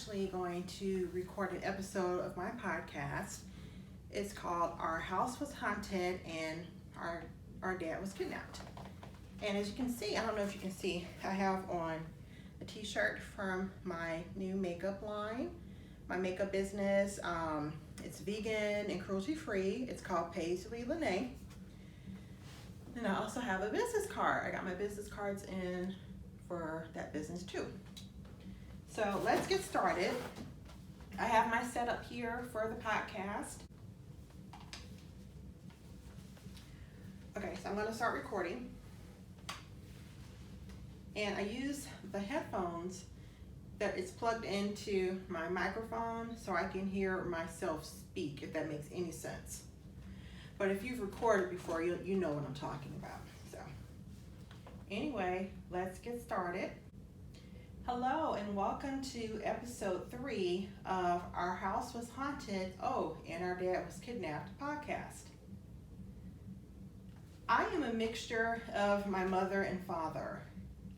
actually going to record an episode of my podcast. It's called Our House Was Haunted and Our Dad Was Kidnapped. And as you can see, I don't know if you can see, I have on a t-shirt from my new makeup line, my makeup business. It's vegan and cruelty free. It's called Paisley, Lanay. And I also have a business card. I got my business cards in for that business too. So let's get started. I have my setup here for the podcast. Okay, so I'm going to start recording. And I use the headphones that is plugged into my microphone so I can hear myself speak, if that makes any sense. But if you've recorded before, you know what I'm talking about. So anyway, let's get started. Hello and welcome to episode 3 of Our House Was Haunted, and Our Dad Was Kidnapped podcast. I am a mixture of my mother and father.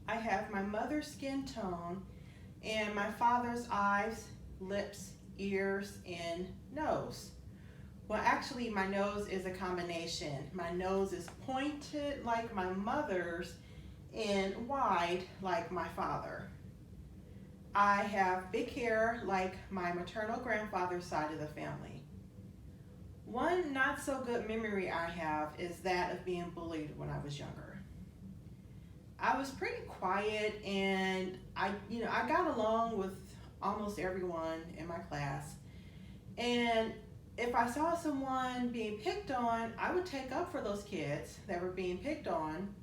I have my mother's skin tone and my father's eyes, lips, ears, and nose. Well, actually, my nose is a combination. My nose is pointed like my mother's and wide like my father. I have big hair like my maternal grandfather's side of the family. One not so good memory I have is that of being bullied when I was younger. I was pretty quiet and I got along with almost everyone in my class. And if I saw someone being picked on, I would take up for those kids that were being picked on.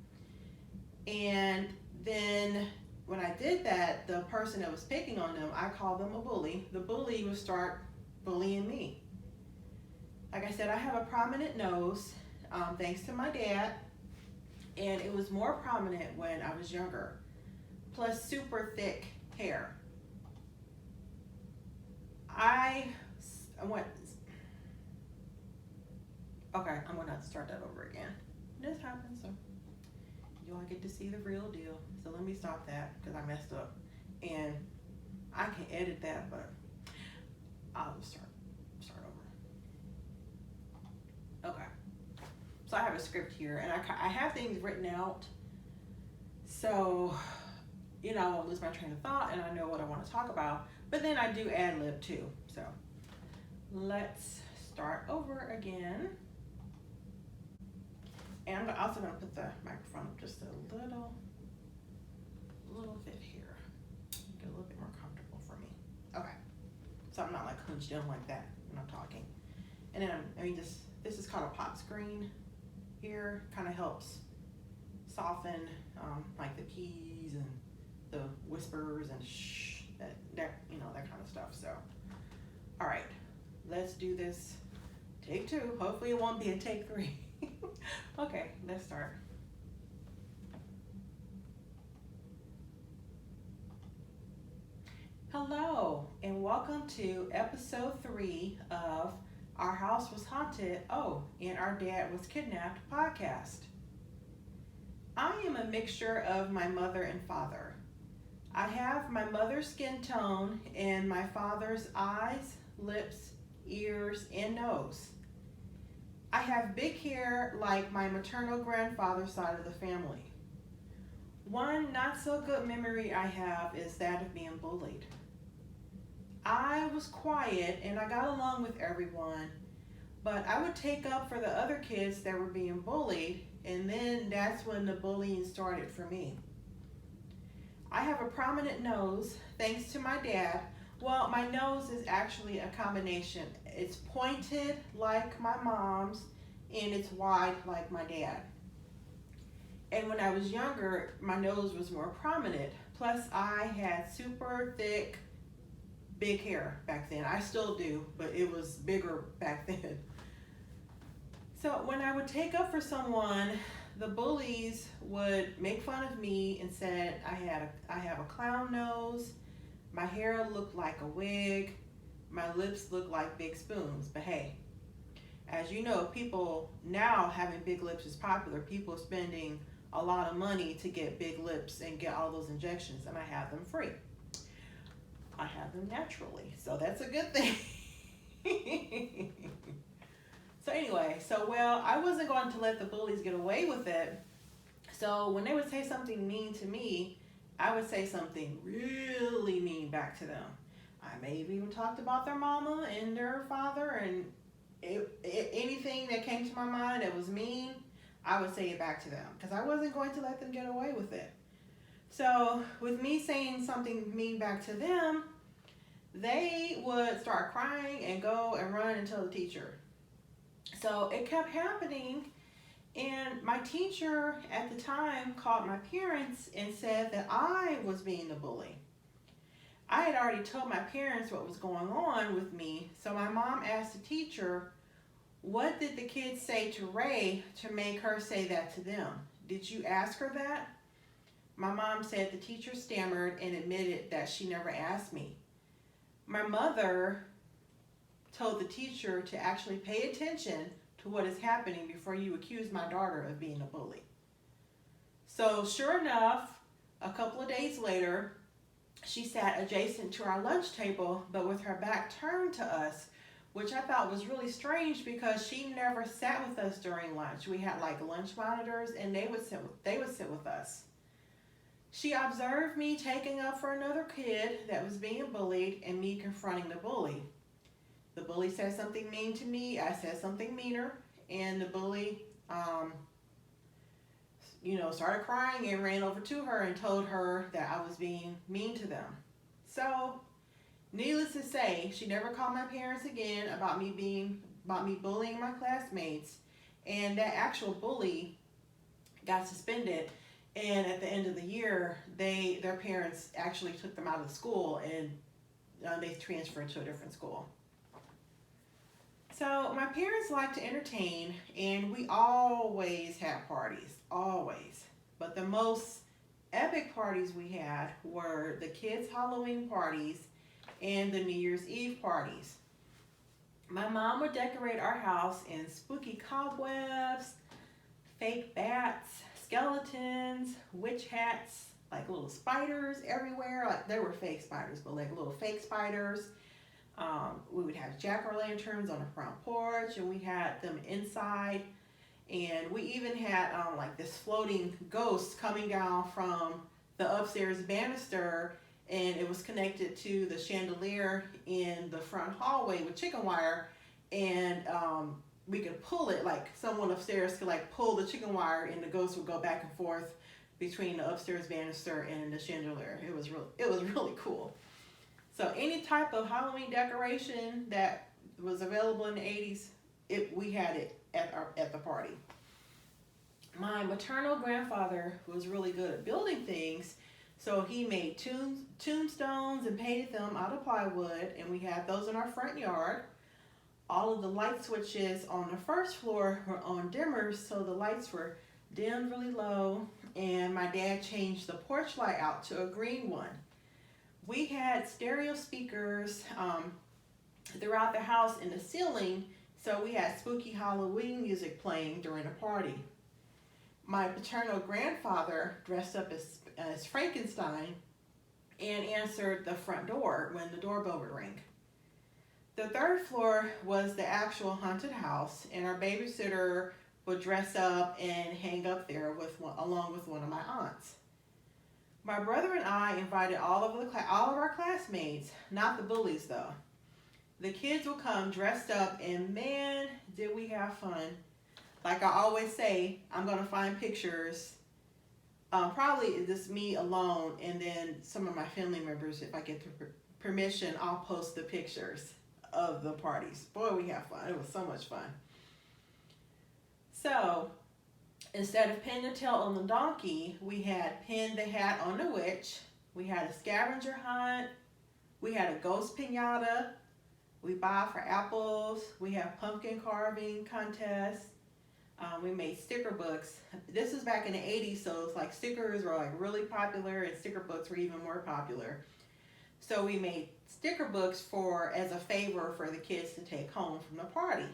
And then when I did that, the person that was picking on them, I called them a bully. The bully would start bullying me. Like I said, I have a prominent nose, thanks to my dad, and it was more prominent when I was younger, plus super thick hair. I'm gonna have to start that over again. This happens, so you all get to see the real deal. So let me stop that because I messed up, and I can edit that, but I'll start over. Okay. So I have a script here, and I have things written out, so I won't lose my train of thought, and I know what I want to talk about. But then I do ad lib too. So let's start over again. And I'm also going to put the microphone up just a little bit here. Make it a little bit more comfortable for me. Okay. So I'm not like hunched down like that when I'm talking. And then this is called a pop screen here. Kind of helps soften like the keys and the whispers and shh, that kind of stuff. So, all right, let's do this. Take 2. Hopefully it won't be a take 3. Okay, let's start. Hello, and welcome to episode 3 of Our House Was Haunted, and Our Dad Was Kidnapped podcast. I am a mixture of my mother and father. I have my mother's skin tone and my father's eyes, lips, ears, and nose. I have big hair like my maternal grandfather's side of the family. One not so good memory I have is that of being bullied. I was quiet and I got along with everyone, but I would take up for the other kids that were being bullied, and then that's when the bullying started for me. I have a prominent nose thanks to my dad. Well, my nose is actually a combination. It's pointed like my mom's and it's wide like my dad. And when I was younger, my nose was more prominent. Plus I had super thick, big hair back then. I still do, but it was bigger back then. So when I would take up for someone, the bullies would make fun of me and said I have a clown nose, my hair looked like a wig, my lips looked like big spoons. But hey, as you know, people now having big lips is popular. People spending a lot of money to get big lips and get all those injections, and I have them free. I have them naturally, so that's a good thing. So anyway, I wasn't going to let the bullies get away with it. So when they would say something mean to me, I would say something really mean back to them. I may have even talked about their mama and their father, and anything that came to my mind that was mean, I would say it back to them because I wasn't going to let them get away with it. So with me saying something mean back to them, they would start crying and go and run and tell the teacher. So it kept happening, and my teacher at the time called my parents and said that I was being the bully. I had already told my parents what was going on with me, so my mom asked the teacher, what did the kids say to Raye to make her say that to them? Did you ask her that? My mom said the teacher stammered and admitted that she never asked me. My mother told the teacher to actually pay attention to what is happening before you accuse my daughter of being a bully. So sure enough, a couple of days later, she sat adjacent to our lunch table, but with her back turned to us, which I thought was really strange because she never sat with us during lunch. We had like lunch monitors, and they would sit with us. She observed me taking up for another kid that was being bullied and me confronting the bully. The bully said something mean to me, I said something meaner, and the bully started crying and ran over to her and told her that I was being mean to them. So, needless to say, she never called my parents again about me bullying my classmates, and that actual bully got suspended. And at the end of the year, their parents actually took them out of the school, and they transferred to a different school. So my parents liked to entertain, and we always had parties, always. But the most epic parties we had were the kids' Halloween parties and the New Year's Eve parties. My mom would decorate our house in spooky cobwebs, fake bats, skeletons, witch hats, like little spiders everywhere. Like they were fake spiders, but like little fake spiders. We would have jack-o'-lanterns on the front porch, and we had them inside. And we even had like this floating ghost coming down from the upstairs banister, and it was connected to the chandelier in the front hallway with chicken wire. And we could pull it, like someone upstairs could like pull the chicken wire, and the ghost would go back and forth between the upstairs banister and the chandelier. It was really cool. So any type of Halloween decoration that was available in the 80s, we had it at the party. My maternal grandfather was really good at building things, so he made tombstones and painted them out of plywood, and we had those in our front yard. All of the light switches on the first floor were on dimmers, so the lights were dimmed really low, and my dad changed the porch light out to a green one. We had stereo speakers throughout the house in the ceiling, so we had spooky Halloween music playing during the party. My paternal grandfather dressed up as Frankenstein and answered the front door when the doorbell would ring. The third floor was the actual haunted house, and our babysitter would dress up and hang up there along with one of my aunts. My brother and I invited all of our classmates, not the bullies though. The kids would come dressed up, and man, did we have fun. Like I always say, I'm going to find pictures. Probably just me alone, and then some of my family members, if I get the permission, I'll post the pictures of the parties. Boy, we have fun. It was so much fun. So, instead of pin the tail on the donkey, we had pin the hat on the witch. We had a scavenger hunt. We had a ghost piñata. We buy for apples. We have pumpkin carving contests. We made sticker books. This was back in the 80s, so it's like stickers were like really popular, and sticker books were even more popular. So we made sticker books as a favor for the kids to take home from the party.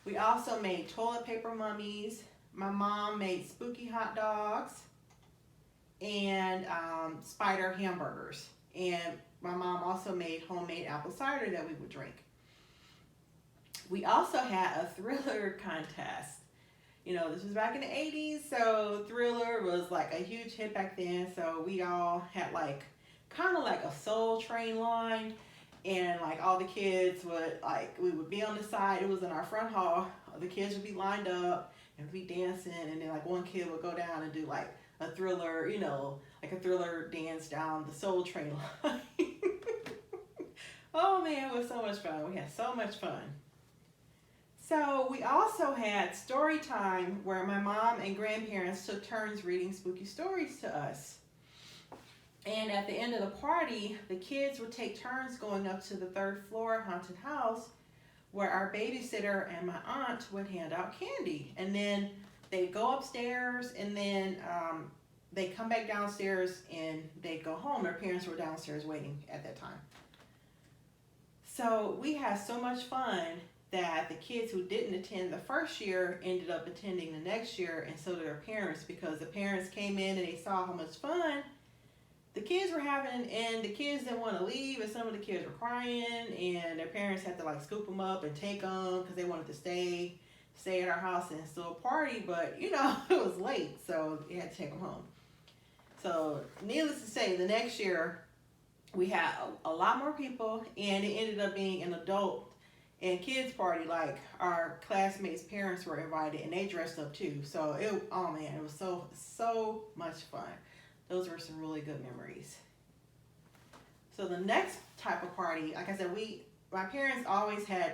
We also made toilet paper mummies. My mom made spooky hot dogs and spider hamburgers. And my mom also made homemade apple cider that we would drink. We also had a thriller contest. This was back in the 80s, so Thriller was like a huge hit back then. So we all had like kind of like a Soul Train line, and like all the kids would we would be on the side. It was in our front hall. The kids would be lined up and be dancing, and then like one kid would go down and do like a Thriller, like a Thriller dance down the Soul Train line. Oh man, it was so much fun. We had so much fun. So we also had story time where my mom and grandparents took turns reading spooky stories to us. And at the end of the party, the kids would take turns going up to the third floor haunted house where our babysitter and my aunt would hand out candy. And then they'd go upstairs, and then they'd come back downstairs and they'd go home. Their parents were downstairs waiting at that time. So we had so much fun that the kids who didn't attend the first year ended up attending the next year, and so did their parents, because the parents came in and they saw how much fun the kids were having, and the kids didn't want to leave, and some of the kids were crying, and their parents had to like scoop them up and take them because they wanted to stay at our house and still party, but it was late, so they had to take them home. So needless to say, the next year we had a lot more people, and it ended up being an adult and kids party. Like our classmates' parents were invited, and they dressed up too. So it was so much fun. Those were some really good memories. So the next type of party, like I said, my parents always had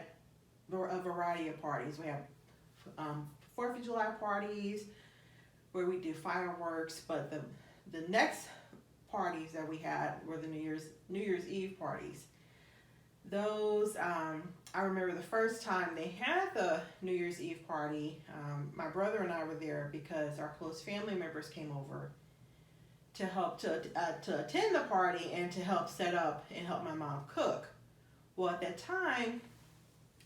a variety of parties. We have 4th of July parties where we do fireworks, but the next parties that we had were the New Year's Eve parties. Those, I remember the first time they had the New Year's Eve party, my brother and I were there because our close family members came over to help to attend the party and to help set up and help my mom cook. Well, at that time,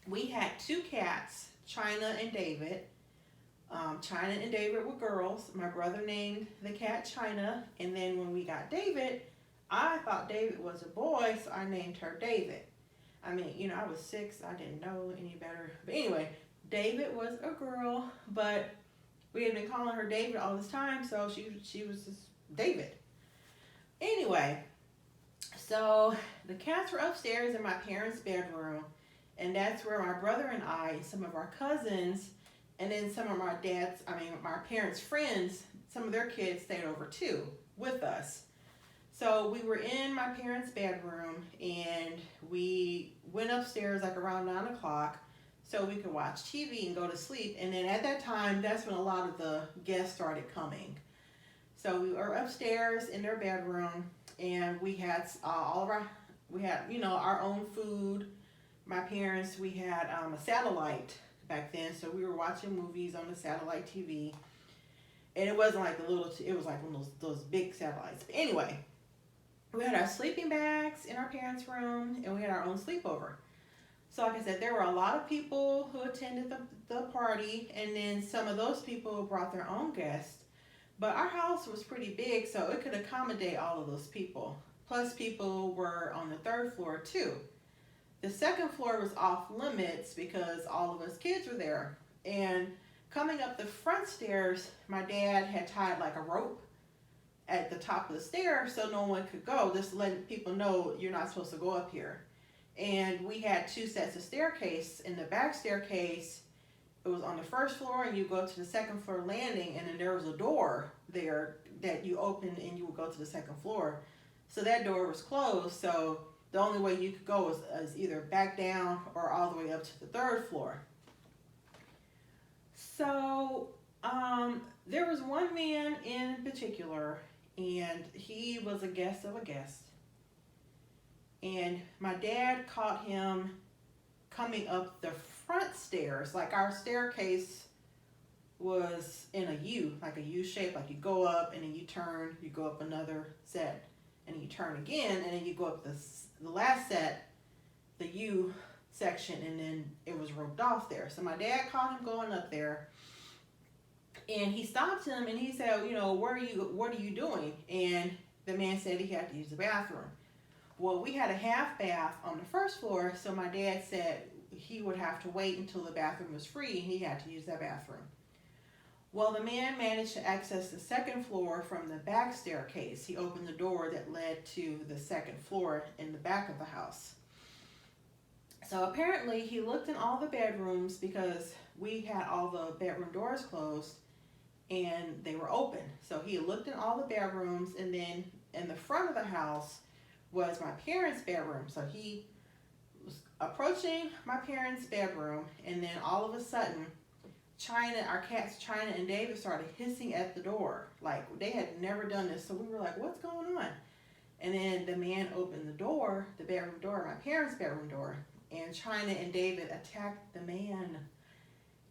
we had 2 cats, China and David. China and David were girls. My brother named the cat China, and then when we got David, I thought David was a boy, so I named her David. I mean, I was 6, I didn't know any better. But anyway, David was a girl, but we had been calling her David all this time, so she was just David. Anyway, so the cats were upstairs in my parents' bedroom, and that's where my brother and I and some of our cousins, and then some of my parents' friends, some of their kids stayed over too with us. So we were in my parents' bedroom, and we went upstairs like around 9 o'clock so we could watch TV and go to sleep. And then at that time, that's when a lot of the guests started coming. So we were upstairs in their bedroom, and we had our own food. My parents, we had a satellite back then, so we were watching movies on the satellite TV. And it wasn't like it was like one of those big satellites. But anyway, we had our sleeping bags in our parents' room, and we had our own sleepover. So like I said, there were a lot of people who attended the party, and then some of those people brought their own guests. But our house was pretty big, so it could accommodate all of those people. Plus, people were on the 3rd floor too. The 2nd floor was off limits because all of us kids were there. And coming up the front stairs, my dad had tied like a rope at the top of the stairs so no one could go, just letting people know you're not supposed to go up here. And we had 2 sets of staircase. In the back staircase, it was on the 1st floor, and you go to the 2nd floor landing, and then there was a door there that you opened and you would go to the 2nd floor. So that door was closed, so the only way you could go was either back down or all the way up to the 3rd floor. So there was one man in particular, and he was a guest of a guest. And my dad caught him coming up the front stairs. Like our staircase was in a U, like a U shape. Like you go up and then you turn, you go up another set, and then you turn again, and then you go up the last set, the U section, and then it was roped off there. So my dad caught him going up there, and he stopped him and he said, what are you doing? And the man said he had to use the bathroom. Well, we had a half bath on the first floor, so my dad said he would have to wait until the bathroom was free and he had to use that bathroom. Well, the man managed to access the second floor from the back staircase. He opened the door that led to the second floor in the back of the house. So apparently he looked in all the bedrooms because we had all the bedroom doors closed and they were open. So he looked in all the bedrooms, and then in the front of the house was my parents' bedroom. So he was approaching my parents' bedroom, and then all of a sudden, our cats China and David started hissing at the door. Like, they had never done this. So we were like, what's going on? And then the man opened the door, the bedroom door, my parents' bedroom door, and China and David attacked the man.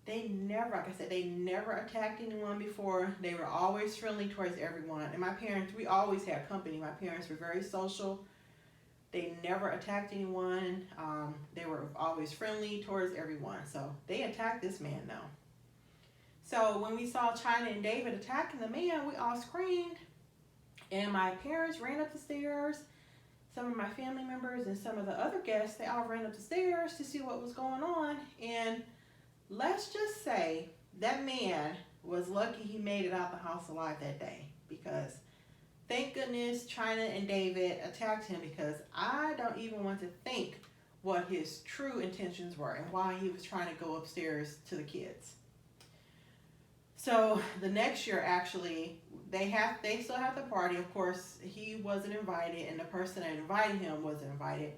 They never, like I said, they never attacked anyone before. They were always friendly towards everyone. And my parents, we always had company. My parents were very social. They never attacked anyone. They were always friendly towards everyone. So they attacked this man though. So when we saw China and David attacking the man, we all screamed. And my parents ran up the stairs. Some of my family members and some of the other guests, they all ran up the stairs to see what was going on. And let's just say that man was lucky he made it out the house alive that day, because thank goodness China and David attacked him, because I don't even want to think what his true intentions were and why he was trying to go upstairs to the kids. So the next year, actually, they still have the party. Of course, he wasn't invited, and the person that invited him wasn't invited.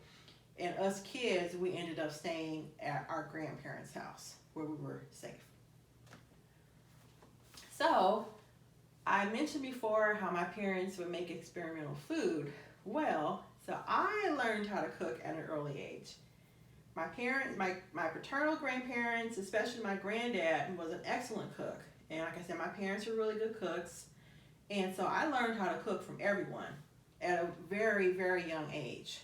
And us kids, we ended up staying at our grandparents' house where we were safe. So I mentioned before how my parents would make experimental food. Well, so I learned how to cook at an early age. My paternal grandparents, especially my granddad, was an excellent cook. And like I said, my parents were really good cooks. And so I learned how to cook from everyone at a very, very young age.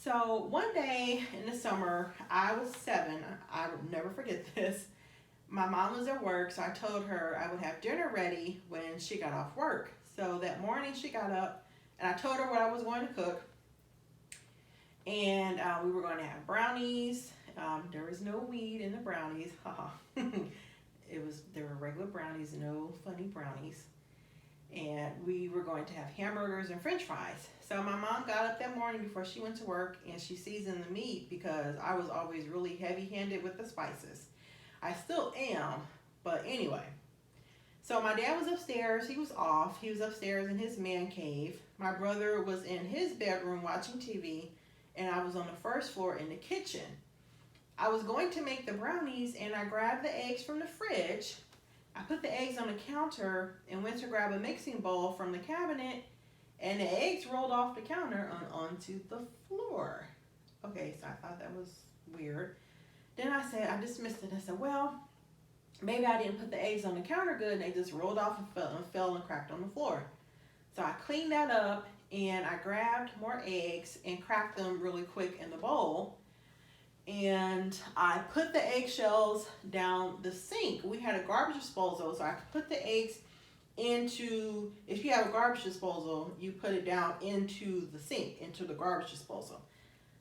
So one day in the summer, I was 7. I will never forget this. My mom was at work, so I told her I would have dinner ready when she got off work. So that morning she got up, and I told her what I was going to cook. And we were going to have brownies. There was no weed in the brownies. There were regular brownies, no funny brownies. And we were going to have hamburgers and french fries. So my mom got up that morning before she went to work, and she seasoned the meat, because I was always really heavy-handed with the spices. I still am, but anyway. So my dad was upstairs. He was off. He was upstairs in his man cave. My brother was in his bedroom watching TV, and I was on the first floor in the kitchen. I was going to make the brownies, and I grabbed the eggs from the fridge. I put the eggs on the counter and went to grab a mixing bowl from the cabinet, and the eggs rolled off the counter onto the floor. Okay, so I thought that was weird. Then I dismissed it. I said, well, maybe I didn't put the eggs on the counter good, and they just rolled off and fell and cracked on the floor. So I cleaned that up, and I grabbed more eggs and cracked them really quick in the bowl. And I put the eggshells down the sink. We had a garbage disposal, so I could put the eggs into, if you have a garbage disposal, you put it down into the sink, into the garbage disposal.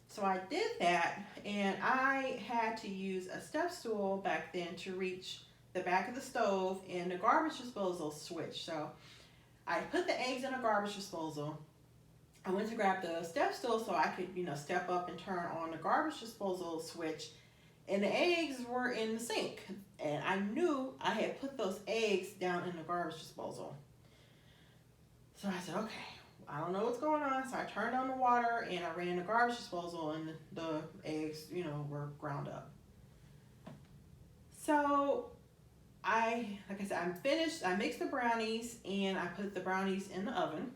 So I did that, and I had to use a step stool back then to reach the back of the stove and the garbage disposal switch. So I put the eggs in a garbage disposal. I went to grab the step stool so I could, step up and turn on the garbage disposal switch, and the eggs were in the sink. And I knew I had put those eggs down in the garbage disposal. So I said, okay, I don't know what's going on. So I turned on the water, and I ran the garbage disposal, and the eggs, were ground up. So like I said, I'm finished. I mixed the brownies, and I put the brownies in the oven.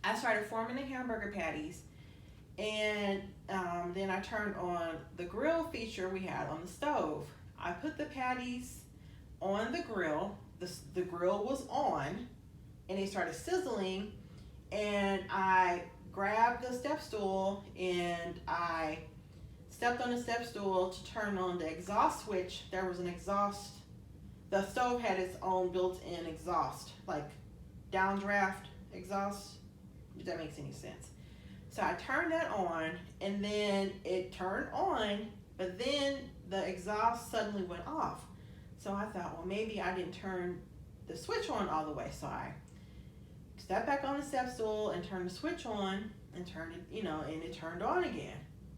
I started forming the hamburger patties, and then I turned on the grill feature we had on the stove. I put the patties on the grill. The grill was on, and they started sizzling, and I grabbed the step stool, and I stepped on the step stool to turn on the exhaust switch. There was an exhaust. The stove had its own built-in exhaust, like downdraft exhaust, if that makes any sense. So I turned that on, and then it turned on, but then the exhaust suddenly went off. So I thought, well, maybe I didn't turn the switch on all the way. So I stepped back on the step stool and turned the switch on and turned it, and it turned on again.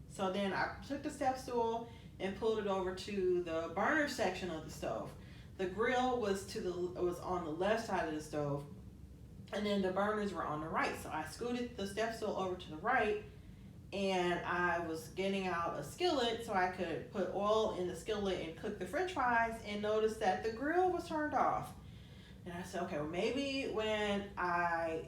So then I took the step stool and pulled it over to the burner section of the stove. The grill was on the left side of the stove, and then the burners were on the right. So I scooted the step stool over to the right, and I was getting out a skillet so I could put oil in the skillet and cook the french fries, and noticed that the grill was turned off. And I said, okay, well, maybe when I,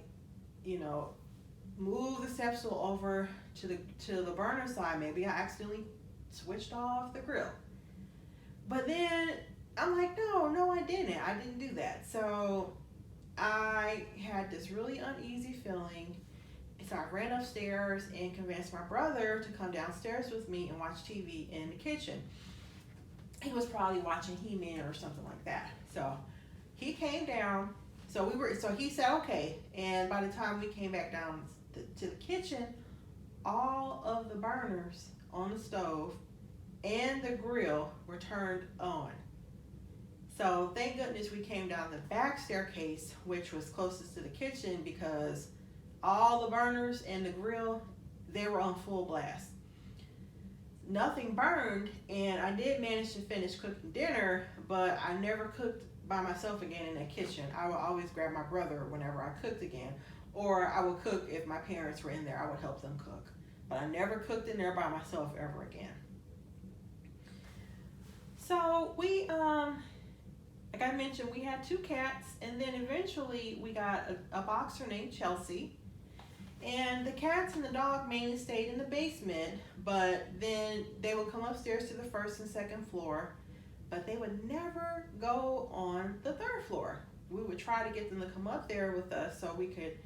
move the step stool over to the burner side, maybe I accidentally switched off the grill. But then I'm like, no, I didn't. I didn't do that. So I had this really uneasy feeling. So I ran upstairs and convinced my brother to come downstairs with me and watch TV in the kitchen. He was probably watching He-Man or something like that. So he came down. So he said okay. And by the time we came back down to the kitchen, all of the burners on the stove and the grill were turned on. So thank goodness we came down the back staircase, which was closest to the kitchen, because all the burners and the grill, they were on full blast. Nothing burned, and I did manage to finish cooking dinner, but I never cooked by myself again in the kitchen. I would always grab my brother whenever I cooked again, or I would cook if my parents were in there. I would help them cook, but I never cooked in there by myself ever again. So we, like I mentioned, we had 2 cats, and then eventually we got a boxer named Chelsea. And the cats and the dog mainly stayed in the basement, but then they would come upstairs to the 1st and 2nd floor, but they would never go on the 3rd floor. We would try to get them to come up there with us so we could,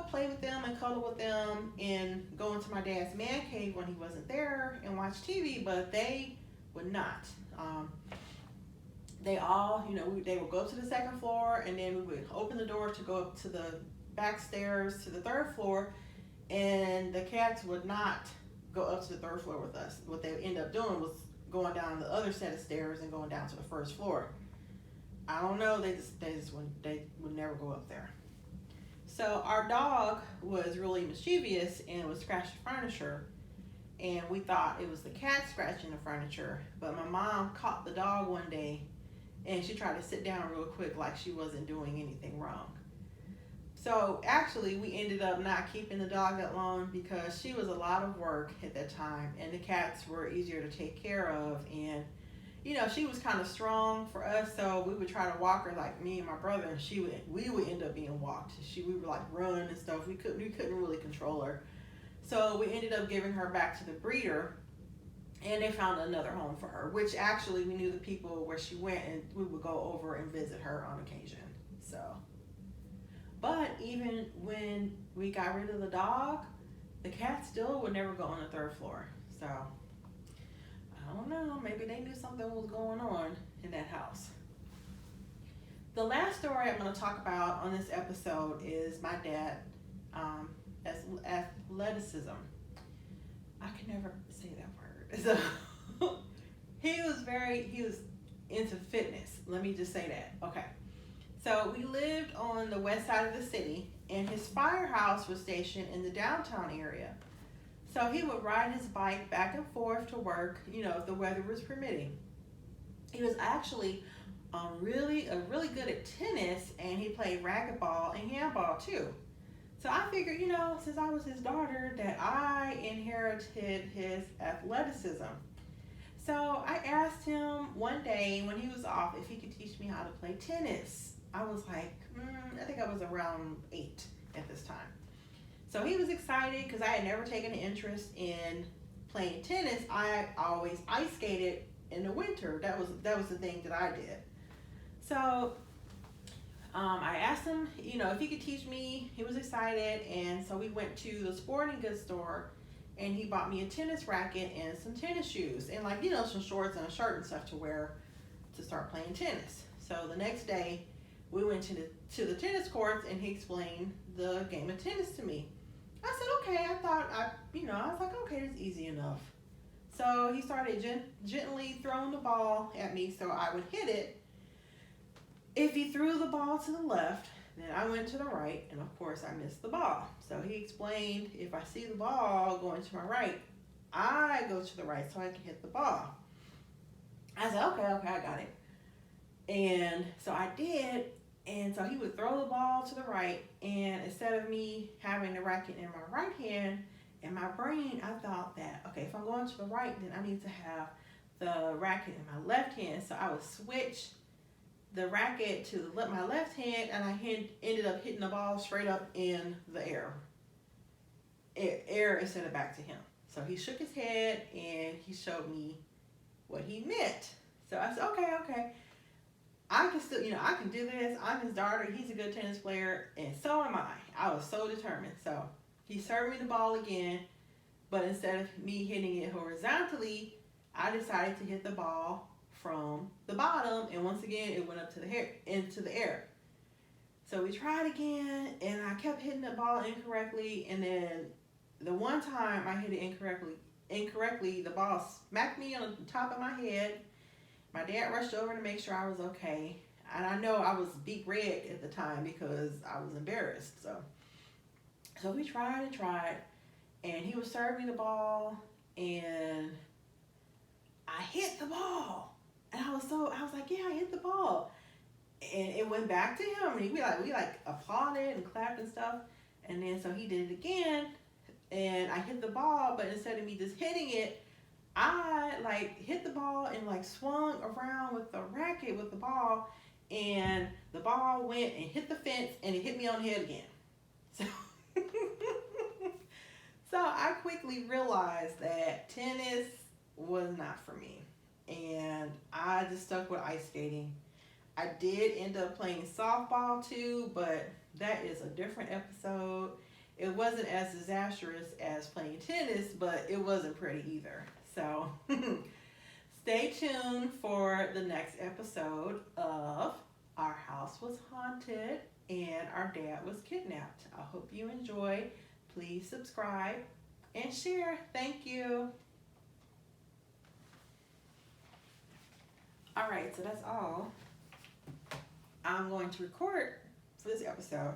play with them and cuddle with them and go into my dad's man cave when he wasn't there and watch TV, but they would not. They all, they would go to the 2nd floor, and then we would open the door to go up to the back stairs to the 3rd floor, and the cats would not go up to the 3rd floor with us. What they would end up doing was going down the other set of stairs and going down to the 1st floor. I don't know, they would never go up there. So our dog was really mischievous and would scratch the furniture, and we thought it was the cat scratching the furniture, but my mom caught the dog one day, and she tried to sit down real quick like she wasn't doing anything wrong. So actually we ended up not keeping the dog that long, because she was a lot of work at that time, and the cats were easier to take care of, and she was kind of strong for us, so we would try to walk her, like me and my brother, and we would end up being walked. We would like run and stuff. We couldn't really control her. So we ended up giving her back to the breeder, and they found another home for her, which actually we knew the people where she went, and we would go over and visit her on occasion. So, but even when we got rid of the dog, the cat still would never go on the 3rd floor. So I don't know, maybe they knew something was going on in that house. The last story I'm going to talk about on this episode is my dad, athleticism. I can never say that word. So he was into fitness. Let me just say that. Okay. So we lived on the west side of the city, and his firehouse was stationed in the downtown area. So he would ride his bike back and forth to work, if the weather was permitting. He was actually really good at tennis, and he played racquetball and handball too. So I figured, since I was his daughter, that I inherited his athleticism. So I asked him one day when he was off if he could teach me how to play tennis. I was like, I think I was around 8 at this time. So he was excited because I had never taken an interest in playing tennis. I always ice skated in the winter. That was the thing that I did. So I asked him, if he could teach me. He was excited, and so we went to the sporting goods store, and he bought me a tennis racket and some tennis shoes, and some shorts and a shirt and stuff to wear to start playing tennis. So the next day, we went to the tennis courts, and he explained the game of tennis to me. I said, okay. I was like, okay, it's easy enough. So he started gently throwing the ball at me so I would hit it. If he threw the ball to the left, then I went to the right, and of course I missed the ball. So he explained, if I see the ball going to my right, I go to the right so I can hit the ball. I said, okay, I got it. And so I did, and so he would throw the ball to the right, and instead of me having the racket in my right hand, in my brain, I thought that, okay, if I'm going to the right, then I need to have the racket in my left hand. So I would switch the racket to my left hand, and I ended up hitting the ball straight up in the air instead of back to him. So he shook his head, and he showed me what he meant. So I said, okay. I can still, I can do this. I'm his daughter. He's a good tennis player, and so am I. I was so determined. So he served me the ball again, but instead of me hitting it horizontally, I decided to hit the ball from the bottom, and once again, it went up into the air. So we tried again, and I kept hitting the ball incorrectly, and then the one time I hit it incorrectly, the ball smacked me on the top of my head. My dad rushed over to make sure I was okay. And I know I was beet red at the time because I was embarrassed. So we tried, and he was serving the ball, and I hit the ball. And I was like, yeah, I hit the ball. And it went back to him, and we applauded and clapped and stuff. And then so he did it again, and I hit the ball, but instead of me just hitting it, I hit the ball and swung around with the racket with the ball, and the ball went and hit the fence, and it hit me on the head again. So, so I quickly realized that tennis was not for me, and I just stuck with ice skating. I did end up playing softball too, but that is a different episode. It wasn't as disastrous as playing tennis, but it wasn't pretty either. So stay tuned for the next episode of Our House Was Haunted and Our Dad Was Kidnapped. I hope you enjoyed. Please subscribe and share. Thank you. All right, so that's all I'm going to record for this episode.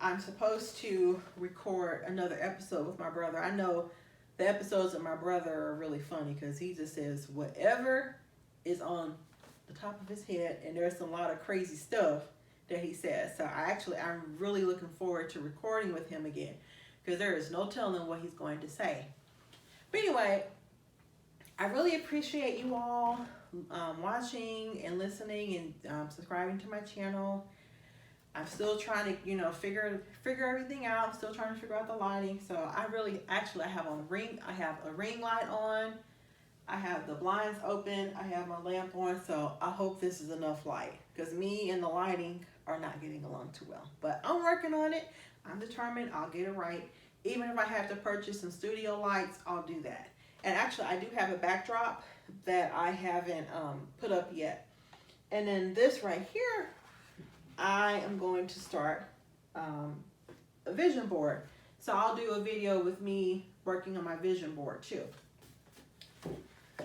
I'm supposed to record another episode with my brother. I know the episodes of my brother are really funny because he just says whatever is on the top of his head, and there's a lot of crazy stuff that he says. So I'm really looking forward to recording with him again because there is no telling what he's going to say. But anyway, I really appreciate you all watching and listening and subscribing to my channel. I'm still trying to, figure everything out. I'm still trying to figure out the lighting. So I have a ring light on. I have the blinds open. I have my lamp on. So I hope this is enough light because me and the lighting are not getting along too well. But I'm working on it. I'm determined I'll get it right. Even if I have to purchase some studio lights, I'll do that. And actually, I do have a backdrop that I haven't put up yet. And then this right here, I am going to start a vision board. So I'll do a video with me working on my vision board too.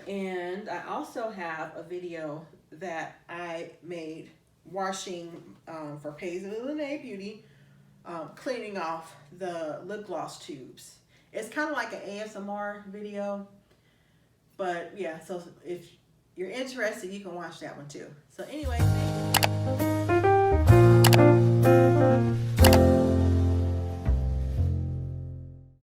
And I also have a video that I made washing for Paisley Lanay Beauty, cleaning off the lip gloss tubes. It's kind of like an ASMR video, but yeah, so if you're interested, you can watch that one too. So anyway, thank you.